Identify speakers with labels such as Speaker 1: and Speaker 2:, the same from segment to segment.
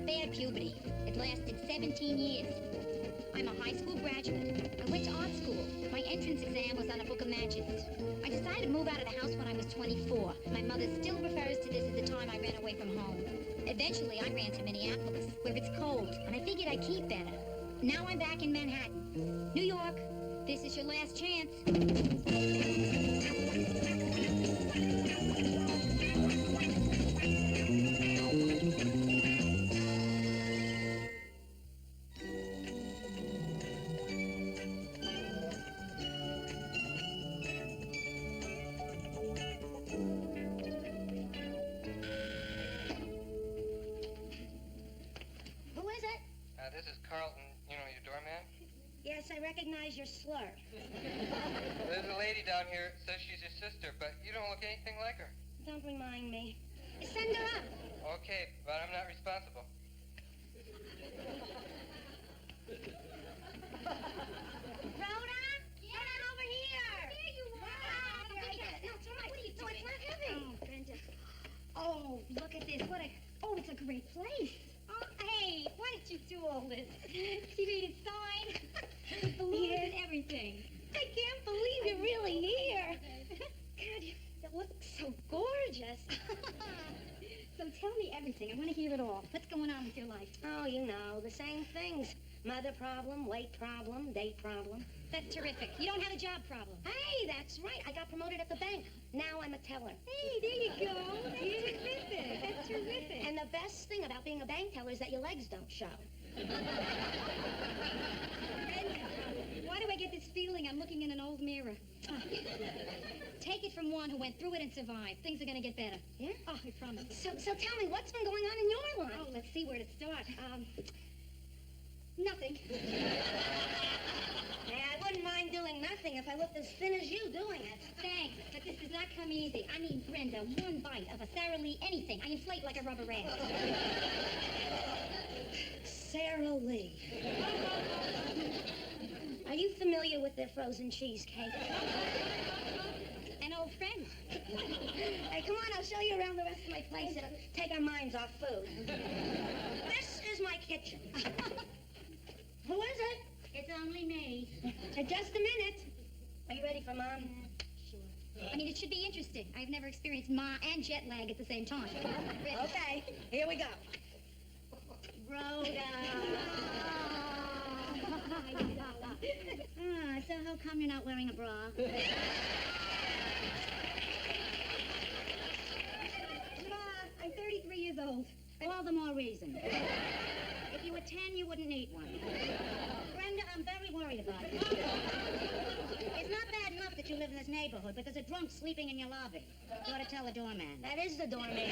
Speaker 1: a bad puberty. It lasted 17 years. I'm a high school graduate. I went to art school. My entrance exam was on a book of matches. I decided to move out of the house when I was 24. My mother still refers to this as the time I ran away from home. Eventually, I ran to Minneapolis, where it's cold, and I figured I'd keep better. Now I'm back in Manhattan. New York, this is your last chance.
Speaker 2: This is Carlton, you know, your doorman.
Speaker 3: Yes, I recognize your slur.
Speaker 2: There's a lady down here that says she's your sister, but you don't look anything like her.
Speaker 3: Don't remind me. Send her up.
Speaker 2: Okay, but I'm not responsible.
Speaker 3: Rhoda? Yeah. Rhoda, over here.
Speaker 1: Here you are.
Speaker 3: No, it's all right.
Speaker 1: What are you doing?
Speaker 3: No, it's not heavy.
Speaker 1: Oh, Brenda. Oh, look at this. Oh, it's a great place. Oh, hey, why did you do all this? She made it sign, balloons and everything.
Speaker 3: I can't believe you're really here.
Speaker 1: God, you look so gorgeous. So tell me everything. I want to hear it all. What's going on with your life?
Speaker 3: Oh, you know, the same things. Mother problem, weight problem, date problem.
Speaker 1: That's terrific. You don't have a job problem.
Speaker 3: Hey, that's right. I got promoted at the bank. Now I'm a teller.
Speaker 1: Hey, there you go. That's terrific. That's terrific.
Speaker 3: And the best thing about being a bank teller is that your legs don't show.
Speaker 1: And why do I get this feeling I'm looking in an old mirror? Oh. Take it from one who went through it and survived. Things are going to get better.
Speaker 3: Yeah?
Speaker 1: Oh, I promise.
Speaker 3: So tell me, what's been going on in your life?
Speaker 1: Oh, let's see where to start. Nothing.
Speaker 3: Yeah, I wouldn't mind doing nothing if I looked as thin as you doing it.
Speaker 1: Thanks, but this does not come easy. I mean, Brenda, one bite of a Sara Lee anything, I inflate like a rubber rat.
Speaker 3: Sara Lee. Are you familiar with their frozen cheesecake?
Speaker 1: An old friend.
Speaker 3: Hey, come on, I'll show you around the rest of my place. It'll take our minds off food. This is my kitchen. Who is it?
Speaker 1: It's only me.
Speaker 3: Just a minute. Are you ready for Mom?
Speaker 1: Sure. I mean, it should be interesting. I've never experienced ma and jet lag at the same time.
Speaker 3: Okay, here we go.
Speaker 1: Rhoda. So how come you're not wearing a bra? Ma, I'm 33 years old. All the more reason. If you were 10, you wouldn't need one. Brenda, I'm very worried about you. It's not bad enough that you live in this neighborhood, but there's a drunk sleeping in your lobby. You ought to tell the doorman.
Speaker 3: That is the doorman.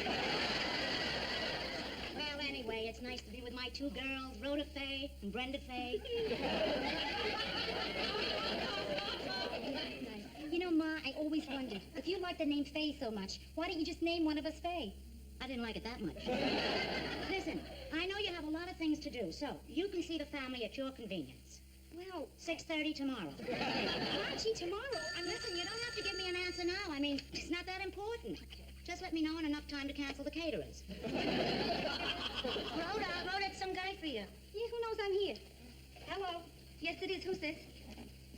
Speaker 1: Well, anyway, it's nice to be with my two girls, Rhoda Faye and Brenda Faye. You know, Ma, I always wondered, if you like the name Faye so much, why don't you just name one of us Faye? I didn't like it that much. Listen, I know you have a lot of things to do, so you can see the family at your convenience. Well, 6:30 tomorrow. Archie, tomorrow? And listen, you don't have to give me an answer now. I mean, it's not that important. Just let me know in enough time to cancel the caterers.
Speaker 3: Rhoda, it's some guy for you.
Speaker 1: Yeah, who knows I'm here? Hello. Yes, it is. Who's this?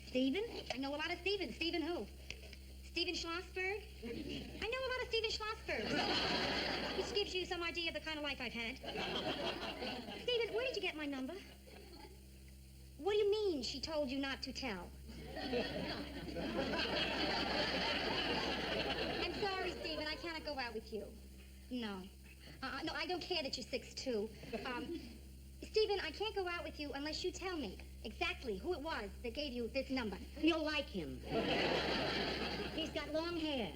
Speaker 1: Stephen? I know a lot of Stevens. Stephen who? Stephen Schlossberg? I know a lot of Stephen Schlossbergs. This gives you some idea of the kind of life I've had. Stephen, where did you get my number? What do you mean she told you not to tell? I'm sorry, Stephen. I cannot go out with you. No. No, I don't care that you're 6'2". Stephen, I can't go out with you unless you tell me exactly who it was that gave you this number.
Speaker 3: You'll like him.
Speaker 1: He's got long hair.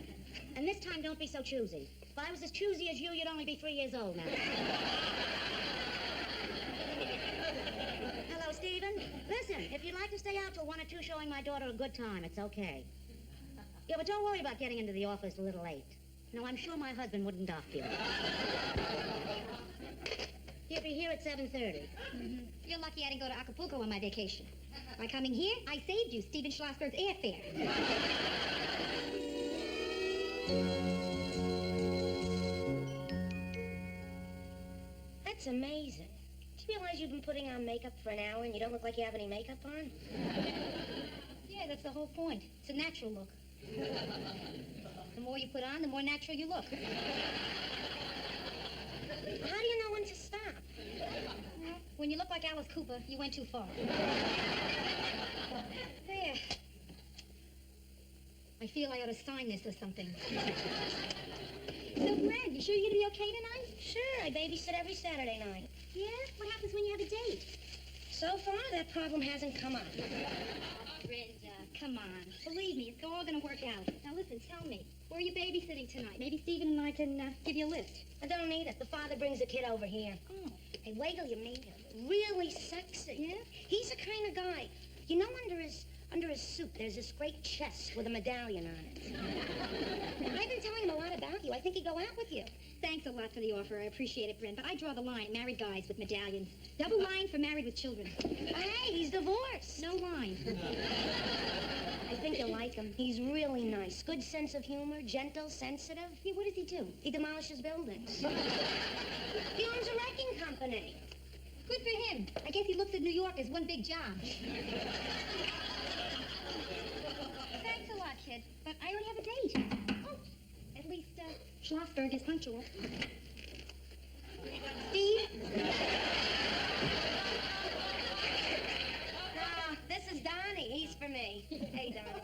Speaker 1: And this time, don't be so choosy. If I was as choosy as you, you'd only be 3 years old now. Hello, Stephen. Listen, if you'd like to stay out till 1 or 2 showing my daughter a good time, it's okay. Yeah, but don't worry about getting into the office a little late. No, I'm sure my husband wouldn't dock you. He'll be here at 7:30. Mm-hmm. You're lucky I didn't go to Acapulco on my vacation. By coming here, I saved you Stephen Schlossberg's airfare.
Speaker 3: That's That's amazing. Do you realize you've been putting on makeup for an hour and you don't look like you have any makeup on?
Speaker 1: Yeah, that's the whole point. It's a natural look. The more you put on, the more natural you look.
Speaker 3: How do you know when to stop?
Speaker 1: Well, when you look like Alice Cooper, you went too far. There. I feel I ought to sign this or something. So, Brad, you sure you're gonna be okay tonight?
Speaker 3: Sure, I babysit every Saturday night.
Speaker 1: Yeah? What happens when you have a date?
Speaker 3: So far, that problem hasn't come up.
Speaker 1: Brenda, come on. Believe me, it's all gonna work out. Now listen, tell me, where are you babysitting tonight? Maybe Stephen and I can give you a list.
Speaker 3: I don't need it. The father brings a kid over here.
Speaker 1: Oh.
Speaker 3: Hey, wait till you meet him. Really sexy.
Speaker 1: Yeah?
Speaker 3: He's the kind of guy, you know, under his suit, there's this great chest with a medallion on it. I've been telling him a lot about you. I think he'd go out with you.
Speaker 1: Thanks a lot for the offer. I appreciate it, Brent. But I draw the line. Married guys with medallions. Double line for married with children.
Speaker 3: Hey, he's divorced.
Speaker 1: No line.
Speaker 3: I think you'll like him. He's really nice. Good sense of humor, gentle, sensitive.
Speaker 1: Yeah, what does he do?
Speaker 3: He demolishes buildings. He owns a wrecking company.
Speaker 1: Good for him. I guess he looks at New York as one big job. Thanks a lot, kid. But I already have a date. Oh, at least, Schlossberg is punctual. Steve?
Speaker 3: No, this is Donnie. He's for me. Hey, Donnie.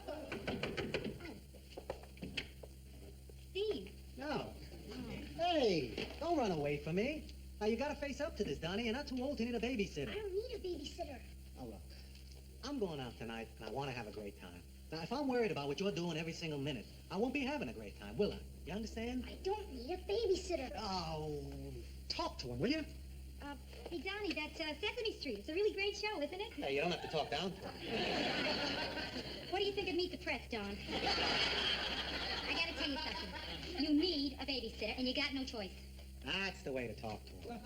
Speaker 1: Steve.
Speaker 4: No. Hey, don't run away from me. Now, you gotta face up to this, Donnie. You're not too old to need a babysitter.
Speaker 3: I don't need a babysitter.
Speaker 4: Oh, look. I'm going out tonight, and I want to have a great time. Now, if I'm worried about what you're doing every single minute, I won't be having a great time, will I? You understand?
Speaker 3: I don't need a babysitter.
Speaker 4: Oh, talk to him, will you?
Speaker 1: Hey, Donnie, that's Sesame Street. It's a really great show, isn't it?
Speaker 4: Hey, you don't have to talk down to him.
Speaker 1: What do you think of Meet the Press, Don? I gotta tell you something. You need a babysitter, and you got no choice.
Speaker 4: That's the way to talk to him.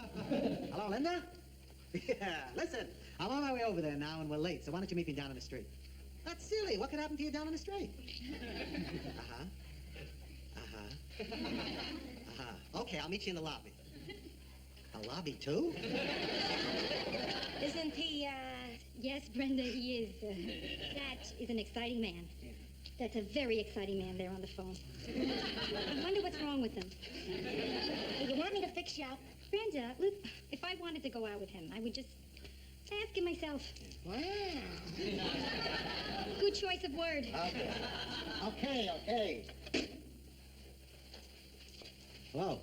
Speaker 4: Hello, Linda? Yeah, listen, I'm on my way over there now, and we're late, so why don't you meet me down on the street? That's silly. What could happen to you down on the street? Uh-huh. Uh-huh. Uh-huh. Okay, I'll meet you in the lobby. A lobby, too?
Speaker 3: Isn't he,
Speaker 1: Yes, Brenda, he is. That is an exciting man. That's a very exciting man there on the phone. I wonder what's wrong with him.
Speaker 3: Hey, you want me to fix you up?
Speaker 1: Brenda, look, if I wanted to go out with him, I would just ask him myself.
Speaker 3: Wow.
Speaker 1: Good choice of word.
Speaker 4: Okay. Hello.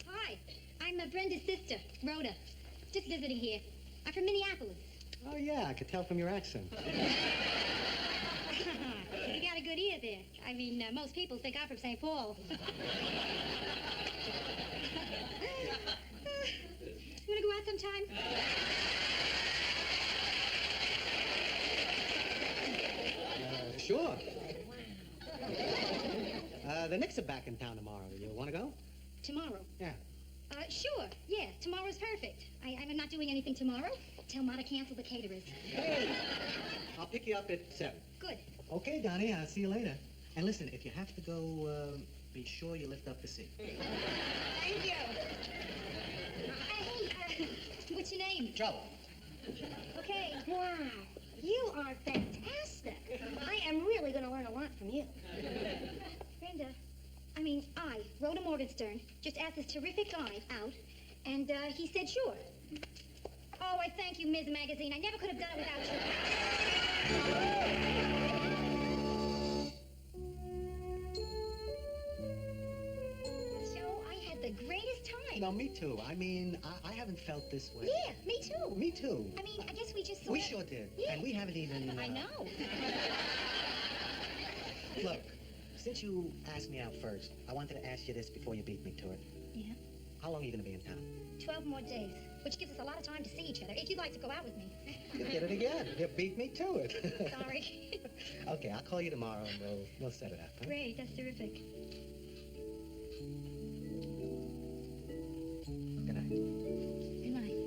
Speaker 1: Hi, I'm Brenda's sister, Rhoda. Just visiting here. I'm from Minneapolis.
Speaker 4: Oh, yeah, I could tell from your accent.
Speaker 1: You got a good ear there. I mean, most people think I'm from St. Paul. You want to go out sometime?
Speaker 4: Sure. The Knicks are back in town tomorrow. You want to go?
Speaker 1: Tomorrow?
Speaker 4: Yeah.
Speaker 1: Sure. Yeah, tomorrow's perfect. I'm not doing anything tomorrow. Tell Ma to cancel the caterers.
Speaker 4: Hey! I'll pick you up at 7.
Speaker 1: Good.
Speaker 4: Okay, Donnie, I'll see you later. And listen, if you have to go, be sure you lift up the seat.
Speaker 3: Thank you.
Speaker 1: Hey, what's your name?
Speaker 4: Trouble.
Speaker 1: Okay.
Speaker 3: Wow. You are fantastic. I am really going to learn a lot from you.
Speaker 1: Brenda, I, Rhoda Morgenstern, just asked this terrific guy out, and he said sure. Oh, I thank you, Ms. Magazine. I never could have done it without you. So, I had the greatest time.
Speaker 4: No, me too. I mean, I haven't felt this way.
Speaker 1: Yeah, me too.
Speaker 4: Me too.
Speaker 1: I guess we just
Speaker 4: We sure did.
Speaker 1: Yeah.
Speaker 4: And we haven't even...
Speaker 1: I know.
Speaker 4: Look, since you asked me out first, I wanted to ask you this before you beat me to it.
Speaker 1: Yeah?
Speaker 4: How long are you going to be in town?
Speaker 1: 12 more days, which gives us a lot of time to see each other, if you'd like to go out with me.
Speaker 4: You did it again. You beat me to it.
Speaker 1: Sorry.
Speaker 4: Okay, I'll call you tomorrow and we'll set it up. Huh?
Speaker 1: Great, that's terrific.
Speaker 4: Good night.
Speaker 1: Good night.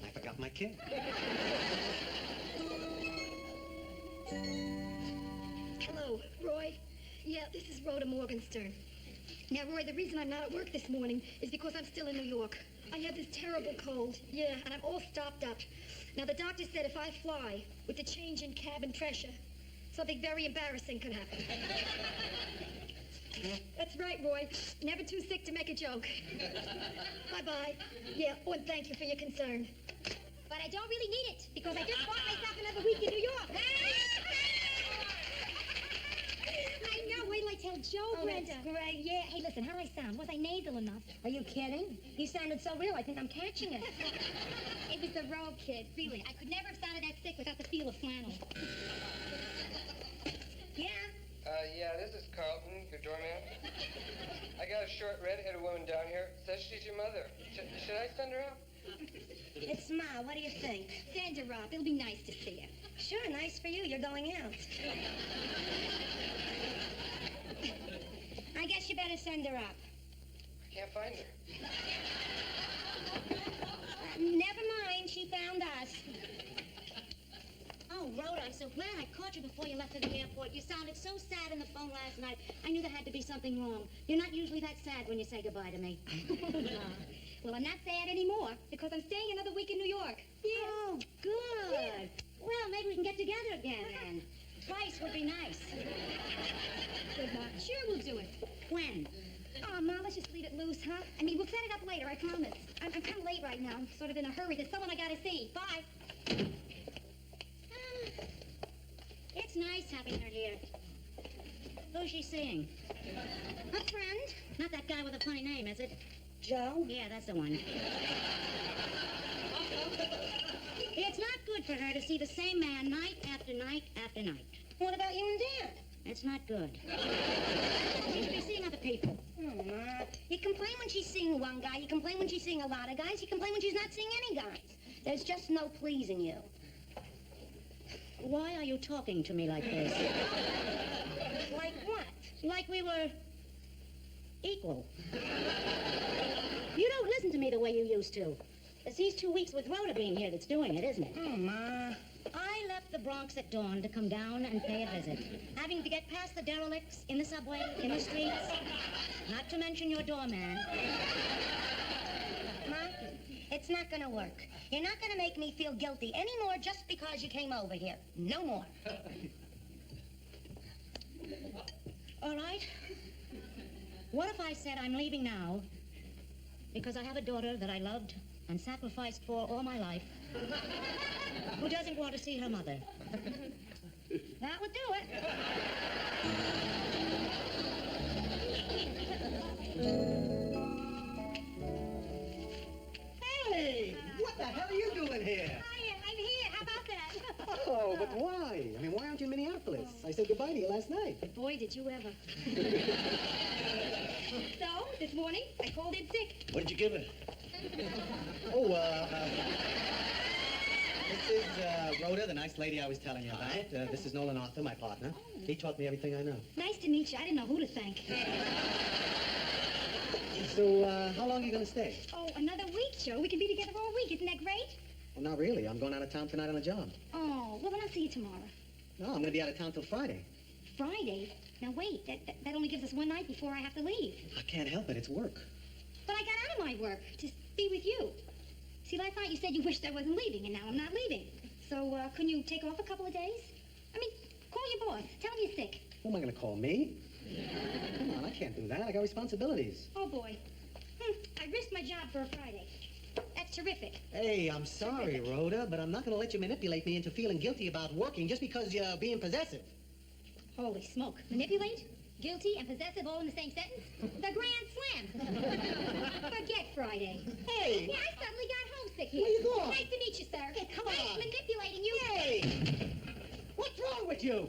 Speaker 4: I forgot my kid.
Speaker 1: Hello, Roy. Yeah, this is Rhoda Morgenstern. Now, Roy, the reason I'm not at work this morning is because I'm still in New York. I have this terrible cold. Yeah, and I'm all stopped up. Now, the doctor said if I fly, with the change in cabin pressure, something very embarrassing could happen. That's right, Roy. Never too sick to make a joke. Bye-bye. Yeah, oh, and thank you for your concern.
Speaker 5: But I don't really need it, because I just bought myself another week in New York. I know. Wait till I tell Joe, Brenda.
Speaker 3: That's great.
Speaker 5: Yeah. Hey, listen, how'd I sound? Was I nasal enough?
Speaker 3: Are you kidding? You sounded so real, I think I'm catching it.
Speaker 5: It was the robe, kid. Really. I could never have sounded that sick without the feel of flannel.
Speaker 3: Yeah?
Speaker 2: Yeah, this is Carlton, your doorman. I got a short red-headed woman down here. Says she's your mother. Should I send her out?
Speaker 3: It's Ma. What do you think?
Speaker 5: Send her up. It'll be nice to see her.
Speaker 3: Sure, nice for you. You're going out. I guess you better send her up.
Speaker 2: I can't find her.
Speaker 3: Never mind. She found us.
Speaker 5: Oh, Rhoda, I'm so glad I caught you before you left for the airport. You sounded so sad on the phone last night. I knew there had to be something wrong. You're not usually that sad when you say goodbye to me.
Speaker 1: Well, I'm not sad anymore because I'm staying another week in New York.
Speaker 5: Yeah. Oh, good. Well, maybe we can get together again then. Twice would be nice.
Speaker 1: Good, Ma. Sure, we'll do it.
Speaker 5: When?
Speaker 1: Oh, Ma, let's just leave it loose, huh? I mean, we'll set it up later, I promise. I'm kind of late right now. I'm sort of in a hurry. There's someone I gotta see. Bye.
Speaker 5: It's nice having her here. Who's she seeing?
Speaker 1: A friend.
Speaker 5: Not that guy with a funny name, is it?
Speaker 3: Joe?
Speaker 5: Yeah, that's the one. It's not good for her to see the same man night after night after night.
Speaker 3: What about you and Dad?
Speaker 5: It's not good. She should be seeing other people.
Speaker 3: Oh, Ma. You complain when she's seeing one guy. You complain when she's seeing a lot of guys. You complain when she's not seeing any guys. There's just no pleasing you.
Speaker 5: Why are you talking to me like this?
Speaker 3: Like what?
Speaker 5: Like we were equal. You don't listen to me the way you used to. It's these 2 weeks with Rhoda being here that's doing it, isn't it?
Speaker 3: Oh, Ma.
Speaker 5: I left the Bronx at dawn to come down and pay a visit. Having to get past the derelicts, in the subway, in the streets, not to mention your doorman.
Speaker 3: Ma, it's not gonna work. You're not gonna make me feel guilty anymore just because you came over here. No more.
Speaker 5: All right. What if I said I'm leaving now because I have a daughter that I loved and sacrificed for all my life who doesn't want to see her mother?
Speaker 3: That would do it.
Speaker 4: Hey, what the hell are you doing here?
Speaker 1: I'm here. How about that?
Speaker 4: Oh, but why? I mean, why aren't you in Minneapolis? I said goodbye to you last night.
Speaker 1: Boy, did you ever. So, this morning, I called in sick.
Speaker 4: What did you give her? Oh, this is Rhoda, the nice lady I was telling you about. This is Nolan Arthur, my partner. He taught me everything I know.
Speaker 1: Nice to meet you. I didn't know who to thank.
Speaker 4: So, how long are you going to stay?
Speaker 1: Oh, another week, Joe. We can be together all week. Isn't that great?
Speaker 4: Well, not really. I'm going out of town tonight on a job.
Speaker 1: Oh, well, then I'll see you tomorrow.
Speaker 4: No, I'm going to be out of town till Friday.
Speaker 1: Friday? Now, wait. That only gives us one night before I have to leave.
Speaker 4: I can't help it. It's work.
Speaker 1: But I got out of my work to be with you. See, last night you said you wished I wasn't leaving, and now I'm not leaving. So, couldn't you take off a couple of days? I mean, call your boss. Tell him you're sick.
Speaker 4: Who am I going to call, me? Come on, I can't do that. I got responsibilities.
Speaker 1: Oh, boy. I risked my job for a Friday. That's terrific.
Speaker 4: Hey, I'm sorry, Rhoda, but I'm not going to let you manipulate me into feeling guilty about working just because you're being possessive.
Speaker 1: Holy smoke. Manipulate? Guilty and possessive all in the same sentence? The grand slam. Forget Friday.
Speaker 4: Hey!
Speaker 1: Yeah, I suddenly got homesick here.
Speaker 4: Where you going?
Speaker 1: Nice to meet you, sir.
Speaker 4: Hey, come
Speaker 1: Nice
Speaker 4: on.
Speaker 1: manipulating you.
Speaker 4: Hey! What's wrong with you?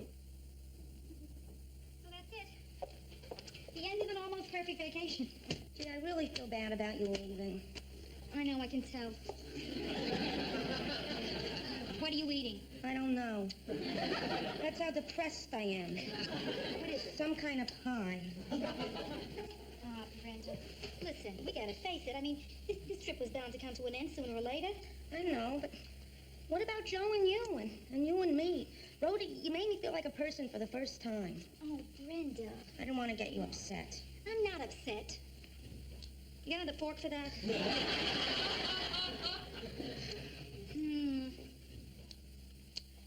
Speaker 1: So that's it. The end of an almost perfect vacation.
Speaker 3: Gee, I really feel bad about you leaving.
Speaker 1: I know, I can tell. What are you eating?
Speaker 3: I don't know. That's how depressed I am.
Speaker 1: What is it?
Speaker 3: Some kind of pie.
Speaker 1: Ah, Brenda. Listen, we gotta face it. I mean, this trip was bound to come to an end sooner or later.
Speaker 3: I know, but what about Joe and you and you and me? Rhoda, you made me feel like a person for the first time.
Speaker 1: Oh, Brenda.
Speaker 3: I didn't want to get you upset.
Speaker 1: I'm not upset. You got another fork for that?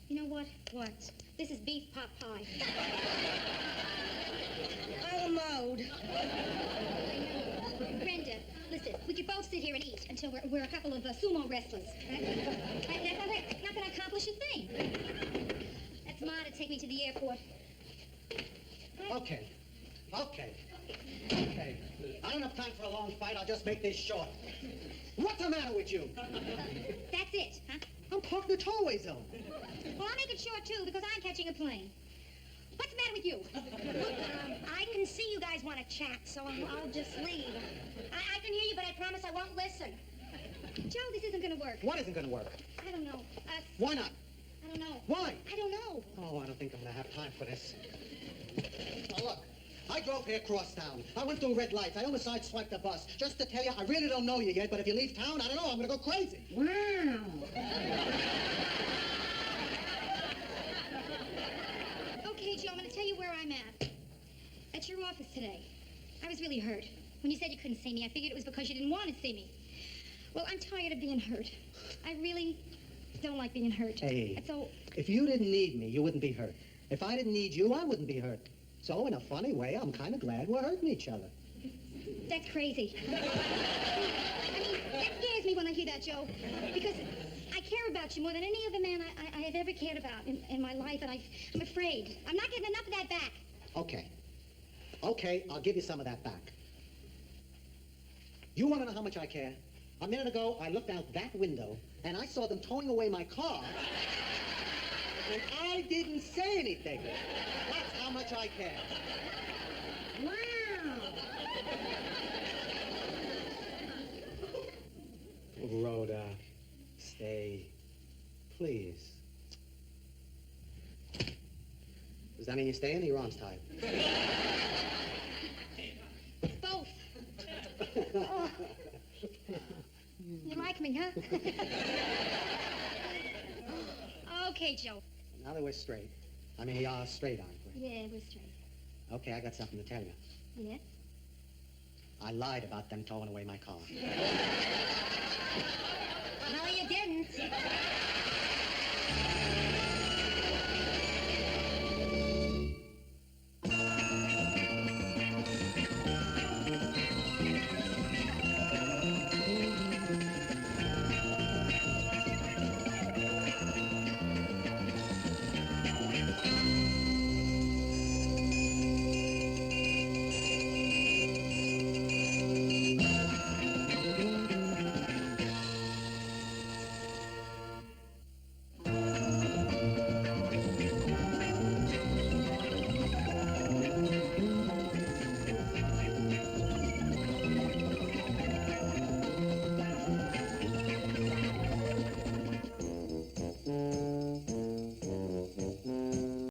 Speaker 1: You know what?
Speaker 5: What?
Speaker 1: This is beef pot pie.
Speaker 3: I'm a mode.
Speaker 1: Brenda, listen, we could both sit here and eat until we're a couple of sumo wrestlers. Right? That's not going to accomplish a thing. That's Ma to take me to the airport.
Speaker 4: Okay. I don't have time for a long fight. I'll just make this short. What's the matter with you?
Speaker 1: That's it, huh?
Speaker 4: I'm parked in the tollway zone.
Speaker 1: Well, I'll make it short, too, because I'm catching a plane. What's the matter with you?
Speaker 3: I can see you guys want to chat, so I'll just leave. I can hear you, but I promise I won't listen.
Speaker 1: Joe, this isn't going to work.
Speaker 4: What isn't going to work?
Speaker 1: I don't know.
Speaker 4: Why not?
Speaker 1: I don't know.
Speaker 4: Why?
Speaker 1: I don't know.
Speaker 4: Oh, I don't think I'm going to have time for this. Now, look. I drove here across town. I went through red lights. I almost sideswiped the bus. Just to tell you, I really don't know you yet, but if you leave town, I don't know, I'm going to go crazy.
Speaker 3: Wow.
Speaker 1: Okay, Joe, I'm going to tell you where I'm at. At your office today. I was really hurt. When you said you couldn't see me, I figured it was because you didn't want to see me. Well, I'm tired of being hurt. I really don't like being hurt.
Speaker 4: Hey,
Speaker 1: So,
Speaker 4: if you didn't need me, you wouldn't be hurt. If I didn't need you, I wouldn't be hurt. So, in a funny way, I'm kind of glad we're hurting each other.
Speaker 1: that's crazy. I mean, that scares me when I hear that, Joe. Because I care about you more than any other man I have ever cared about in my life, and I'm afraid. I'm not getting enough of that back.
Speaker 4: Okay, I'll give you some of that back. You want to know how much I care? A minute ago, I looked out that window, and I saw them towing away my car, and I didn't say anything. That's how much I care.
Speaker 3: Wow.
Speaker 4: Rhoda, stay, please. Does that mean you're staying or your arm's tied?
Speaker 1: Both. Oh. You like me, huh? Okay, Joe.
Speaker 4: Now that we're straight. I mean, straight, aren't we?
Speaker 1: Yeah, we're straight.
Speaker 4: Okay, I got something to tell you.
Speaker 1: Yes?
Speaker 4: I lied about them towing away my car.
Speaker 3: No, you didn't.